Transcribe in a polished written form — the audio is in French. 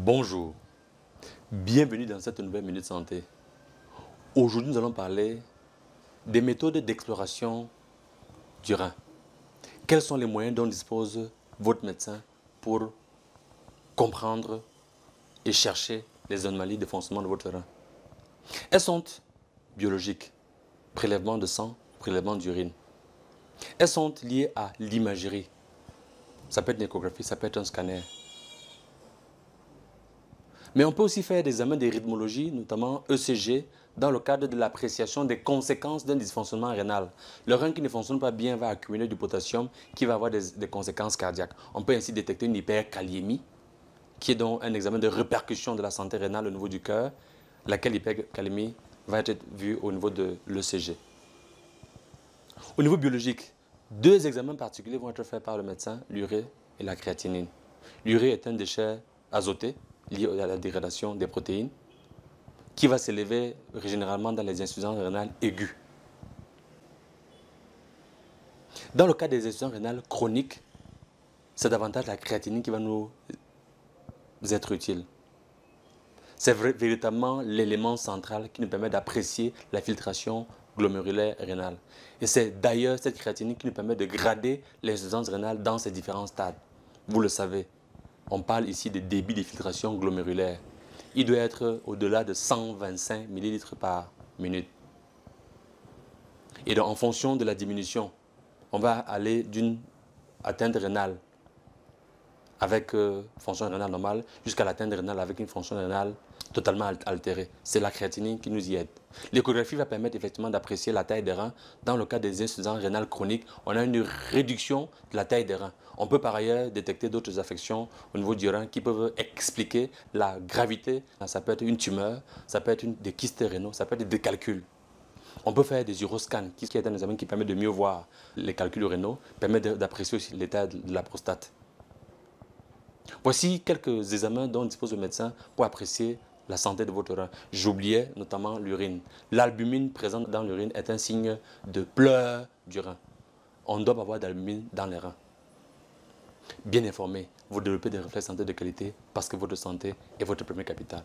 Bonjour, bienvenue dans cette nouvelle Minute Santé. Aujourd'hui, nous allons parler des méthodes d'exploration du rein. Quels sont les moyens dont dispose votre médecin pour comprendre et chercher les anomalies de fonctionnement de votre rein? Elles sont biologiques, prélèvement de sang, prélèvement d'urine. Elles sont liées à l'imagerie. Ça peut être une échographie, ça peut être un scanner. Mais on peut aussi faire des examens de rythmologie, notamment ECG, dans le cadre de l'appréciation des conséquences d'un dysfonctionnement rénal. Le rein qui ne fonctionne pas bien va accumuler du potassium qui va avoir des conséquences cardiaques. On peut ainsi détecter une hyperkaliémie, qui est donc un examen de répercussion de la santé rénale au niveau du cœur, laquelle hyperkaliémie va être vue au niveau de l'ECG. Au niveau biologique, deux examens particuliers vont être faits par le médecin, l'urée et la créatinine. L'urée est un déchet azoté, lié à la dégradation des protéines, qui va s'élever généralement dans les insuffisances rénales aiguës. Dans le cas des insuffisances rénales chroniques, c'est davantage la créatinine qui va nous être utile. C'est véritablement l'élément central qui nous permet d'apprécier la filtration glomérulaire rénale. Et c'est d'ailleurs cette créatinine qui nous permet de grader l'insuffisance rénale dans ses différents stades. Vous le savez. On parle ici de débit de filtration glomérulaire. Il doit être au-delà de 125 ml par minute. Et donc, en fonction de la diminution, on va aller d'une atteinte rénale avec fonction rénale normale jusqu'à l'atteinte rénale avec une fonction rénale totalement altérée. C'est la créatinine qui nous y aide. L'échographie va permettre effectivement d'apprécier la taille des reins. Dans le cas des insuffisances rénales chroniques, on a une réduction de la taille des reins. On peut par ailleurs détecter d'autres affections au niveau du rein qui peuvent expliquer la gravité. Ça peut être une tumeur, ça peut être des kystes rénaux, ça peut être des calculs. On peut faire des uroscans, qui est un examen qui permet de mieux voir les calculs rénaux, permet d'apprécier aussi l'état de la prostate. Voici quelques examens dont dispose le médecin pour apprécier la santé de votre rein. J'oubliais notamment l'urine. L'albumine présente dans l'urine est un signe de pleurs du rein. On ne doit pas avoir d'albumine dans les reins. Bien informé, vous développez des réflexes santé de qualité parce que votre santé est votre premier capital.